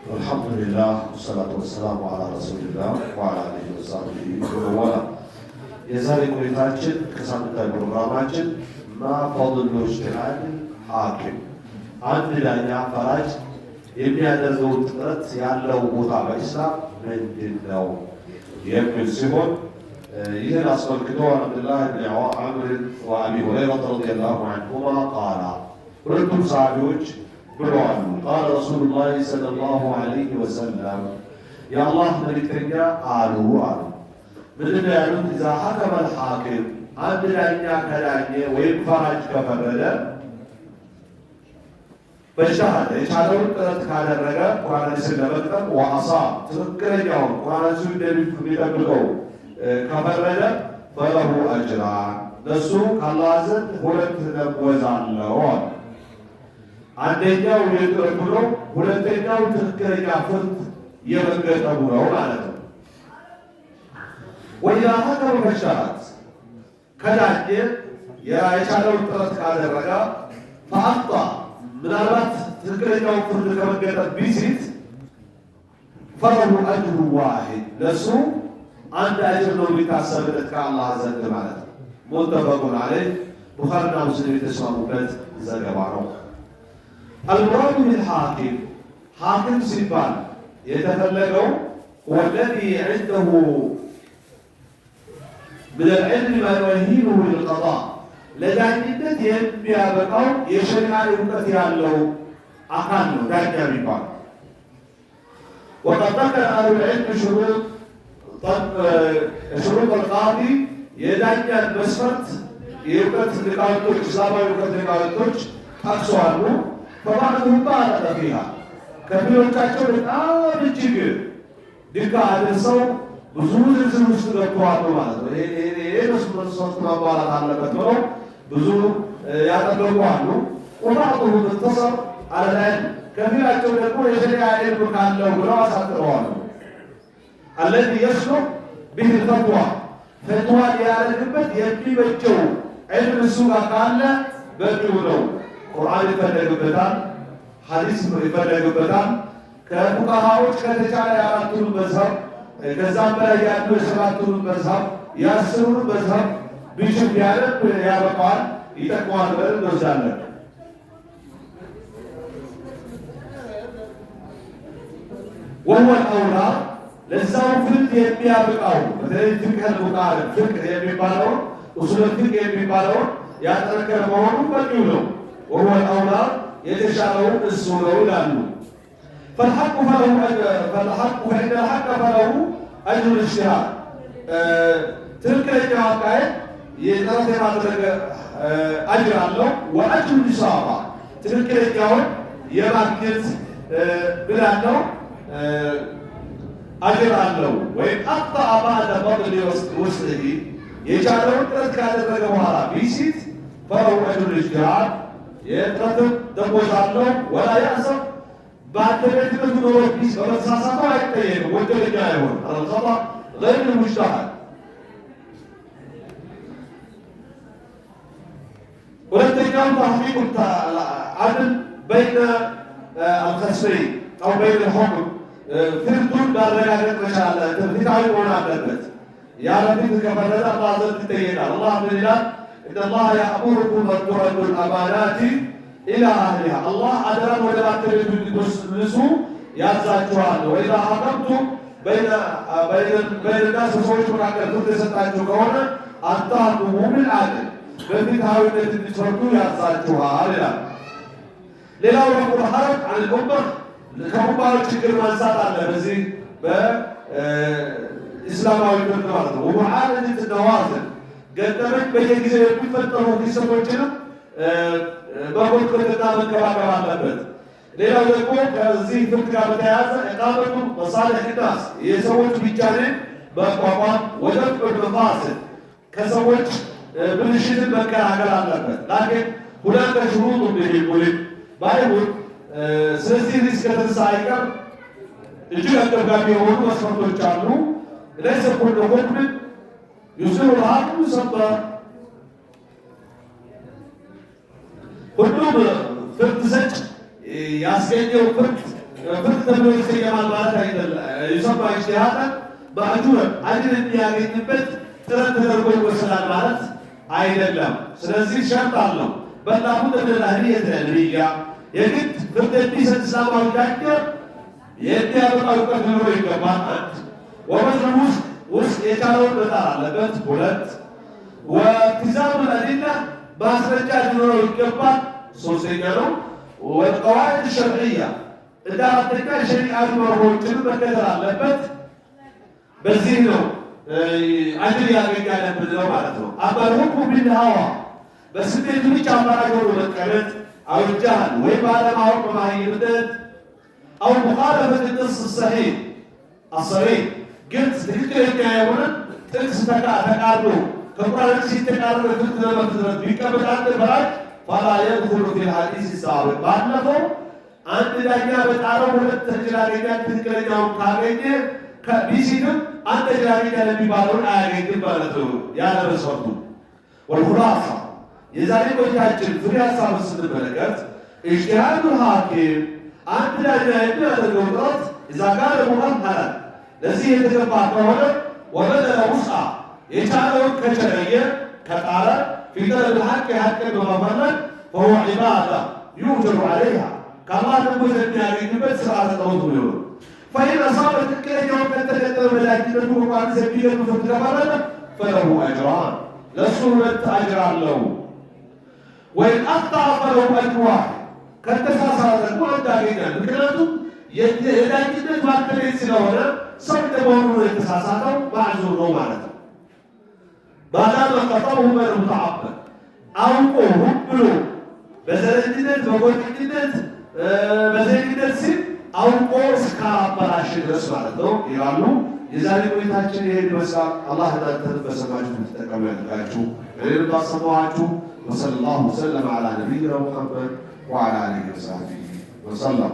الحمد لله والصلاة والسلام على رسول الله وعلى آله وصحبه ومن والاه. የዛሬ ቆይታችን ከሳምንታዊ ፕሮግራማችን ማ ፈضሉ ኢጅቲሃድ ሐኪም አንድ ዳኛ ፈራጅ የሚያደርገው ጥረት ያለው ቦታ በኢስላም ምንድን ነው የሚል ሲሆን ይህን አስመልክቶ አብዱላህ ብን ዐምር ወአቢ ሁረይራ ረዲየላሁ ዐንሁማ ቃላ ሁለቱም ሰሃቢዎች ብለዋል። ቃለ ረሱሉላህ ሰለላሁ ዐለይሂ ወሰለም የአላህ መልእክተኛ አሉ ምንድን ነው ያሉት? ኢዛ ሐከመ አልሐኪም አንድ ዳኛ ከዳኘ ወይም ፈራጅ ከፈረደ በሻሃደ የቻለውን ጥረት ካደረገ ቁርአን ሐዲስን ለመቅጠም ወአሳብ ትክክለኛውን ቁርአን ሐዲስን እንደሚጠብቀው ከፈረደ ፈለሁ አጅራን ለሱ ከአላህ ዘንድ ሁለት ደመወዝ አለው። አንደኛው የጥረቱ ነው፣ ሁለተኛው ትክክለኛ ፍርድ የመገጠሙ ነው ማለት ነው። ወኢዛ ሐከመ በሻሃድ ከዳኘ የቻለውን ጥረት ካደረገ ፈአኽጣ ምናልባት ትክክለኛውን ፍርድ ከመገጠም ቢሲት ፈለሁ አጅሩ ዋሂድ ለሱ አንድ አጅር ነው የሚታሰብለት ከአላህ ዘንድ ማለት ነው። ሙተፈቁን ዐለይህ ቡኻሪና ሙስሊም የተስማሙበት ዘገባ ነው። አልሙራዱ ቢልሐኪም ሐኪም ሲባል የተፈለገው ወለዚ ዐንደሁ ምን አልዕልም ማ ዩእሂሉሁ ሊልቀዷእ ለዳኝነት የሚያበቃው የሸሪዓ እውቀት ያለው አካል ነው ዳኛ የሚባል። ወቀድ ዘከረ አህሉል ዒልም ሹሩጥ አልቃዲ የዳኛን መስፈርት የእውቀት ሊቃውንቶች እስላማዊ እውቀት ሊቃውንቶች ጠቅሰዋል። ፈባዕዱሁም ባለገ ፊሃ ከፊሎቻቸው በጣም እጅግ ድካ አድርሰው ብዙ ዝርዝር ውስጥ ገብተዋል ማለት ነው። ይሄ መስፈርት ማሟላት አለበት ብለው ብዙ ያጠበቁ አሉ። ወባዕዱሁም እቅተሰረ ዐለል ዒልም ከፊላቸው ደግሞ የሸሪዓ ዒልም ካለው ብለው አሳጥረዋል። አለዚ የስሉሕ ቢሂ ፈትዋ ፈትዋ ሊያደርግበት የሚበጀው ዒልም እሱ ጋር ካለ በቂው ነው። ቁርአን ይፈለግበታል፣ ሐዲስ ይፈለግበታል። ከፉቃሃዎች ከተቻለ የአራቱን መዝሀብ ከዛም በላይ ያሉ የሰባቱን መዝሀብ የአስሩን መዝሀብ ቢችል ቢያነብ ያበቃዋል፣ ይጠቅመዋል ብለን እንወስዳለን። ወሁወል አውላ ለዛው ፍርድ የሚያበቃው በተለይ ፍቅህ ቡኻሪ ፍቅህ የሚባለውን ኡሱል ፍቅህ የሚባለውን ያጠረከረ መሆኑ በቂው ነው። ወሁወል አውላ የተሻለው እሱ ነው ይላሉ። ፈልሐቁ ፈኢነ አልሐቀ ፈለሁ አጅሩ ኢጅቲሃድ ትክክለኛው አካሄድ የጥረት የማድረግ አጅር አለው። ወአጅሩ ኢሳባ ትክክለኛውን የማግኘት ምን አለው አጅር አለው። ወይም አኽጠአ ባዕደ ፈድሊ ወስዒሂ የቻለውን ጥረት ካደረገ በኋላ ቢሲት ፈለሁ አጅሩ ኢጅቲሃድ የጥረትም ደሞዝ አለው። ወላ ያእሰም ባልተቤትነቱ ኖሮት ቢስ በመተሳሳተው አይጠየቅም፣ ወንጀለኛ አይሆን አልኸጣ ገይር ሙጅተሃድ። ሁለተኛው ተሕቂቁ ዐድል በይነ አልኸስፈይን አው በይነ አልሑክም ፍርዱን ማረጋገጥ መቻል ፍትሃዊ መሆን አለበት። ያለ ፍትህ ከፈረደ አላህ ዘንድ ይጠየቃል። አላህ ምን ይላል? ኢነላሀ የእሙሩኩም አን ቱዐዱ አልአማናቲ ኢላ አህሊሃ አላህ አደራን ወደ ባለቤቱ እንድትመልሱ ያዛችኋል። ወኢዛ ሐከምቱም በይነ ናስ ሰዎች መካከል ፍርድ የሰጣችሁ ከሆነ አን ተሕኩሙ ቢልዐድል በፍትሃዊነት እንድትፈርዱ ያዛችኋል ይላል። ሌላው ረፍዑል ሐረጅ ዐኒል ኡማ ከኡማዎች ችግር ማንሳት አለ። በዚህ በኢስላማዊ ፍርድ ማለት ነው። ወሙዓለጀት ነዋዝል ገጠመኝ በየጊዜው የሚፈጠሩ ክስተቶችንም በኮትኮትና መንከባከብ አለበት። ሌላው ደግሞ ከዚህ ፍርድ ጋር በተያያዘ ኢቃመቱ መሳሊሕ ናስ የሰዎች ቢጫኔን መቋቋም ወደፍዕ መፋሲድ ከሰዎች ብልሽትን መከላከል አለበት። ላኪን ሁነከ ሹሩጡ ሊልሙልክ ባይሁን ስለዚህ ሪስክ ከተነሳ አይቀር እጅግ አንገብጋቢ የሆኑ መስፈርቶች አሉ። ለይሰ ኩሉ ሁክምን ዩሲሩ ልሐኪሙ ሰበር ሁሉም ፍርድ ሰጭ ያስገኘው ፍርድ ፍርድ ተብሎ ይሰየማል ማለት አይደለም። ይሰማ ኢጅቲሃድ ማዕጁር አጅር የሚያገኝበት ጥረት ተደርጎ ይወሰዳል ማለት አይደለም። ስለዚህ ሸርጥ አለው። በላሁት ለህዲየት ለልያ የግድ ፍርድ የሚሰጥ እስላማዊ ዳኛ የሚያበቃ እውቀት ሊኖረው ይገባል። አንድ ወበዝም ውስጥ የቻለውን መጣር አለበት። ሁለት ወኢልቲዛሙ አልአዲላ ማስረጃ ሊኖረው ይገባል። ሶስተኛ ነው ወልቀዋዒድ ሸርዕያ እንደ አራተኛ ሸሪዓዊ መርሆችን መከተል አለበት። በዚህ ነው አጅር ያገኛል የምንለው ማለት ነው። አመልሁኩ ቢልሀዋ በስሜት ብቻ አማራጭ ሆኖ መቀመጥ አው ጃህል ወይ ባለማወቅ በማይነት አው ሙኻለፈት النص الصحيح الصريح ግልጽ ትክክለኛ የሆነ ጥቅስ ተቃርኖ ከቁርአን ሲተቃረን ፍትህ ለመፍትህ ቢቀበል አንድ ፈራጅ ፈላ يدخل في الحديث السابق ባለፈው አንድ ዳኛ በጣረው ሁለት ተጅራሪያ ትክክለኛውን ካገኘ ከቢሲድም አንድ ተጅራሪያ ለሚባለውን አያገኝም ማለት ነው። ያለ መስፈርቱ ወልኹላሳ የዛሬ ቆይታችን ፍሬ ሀሳብ ስንመለከት ኢጅቲሃዱ ሐኪም አንድ ዳኛ የሚያደርገው ጥረት እዛ ጋር ሙሐመራ ለዚህ የተገባ ከሆነ ወበደለ ውስዓ የቻለውን ከቸረየ ከጣረ ፊጠል الحق ሐቅን በመፈለግ فهو عبادة يؤجر عليها كما نقول የሚያገኝበት ስርዓተ ተውት ነው። فإن أصاب ትክክለኛውን ከተከተለ መላእክቱ ቁርአን ዘቢገን ተፈረደ فله أجران ለሱ ሁለት አጅር አለው። ወይም አፍታ ፈለው አጅዋህ ከተሳሳተ ደግሞ እንዳገኛል። ምክንያቱም የዳኝነት ባለቤት ስለሆነ ሰው እንደመሆኑ የተሳሳተው ማዕዙር ነው ማለት ነው። ባዳመ ቀጠው ሁመር ሙተዓበድ አውቆ ሁም ብሎ በዘረኝነት በጎጥኝነት በዘረኝነት ሲል አውቆ እስካበላሽ ድረስ ማለት ነው ይላሉ። የዛሬ ቆይታችን ይሄን ይመስላል። አላህ እናንተን በሰማችሁ ተጠቀሙ ያድርጋችሁ። እኔንም ባሰማኋችሁ وصلى الله وسلم على نبينا محمد وعلى اله وصحبه وسلم.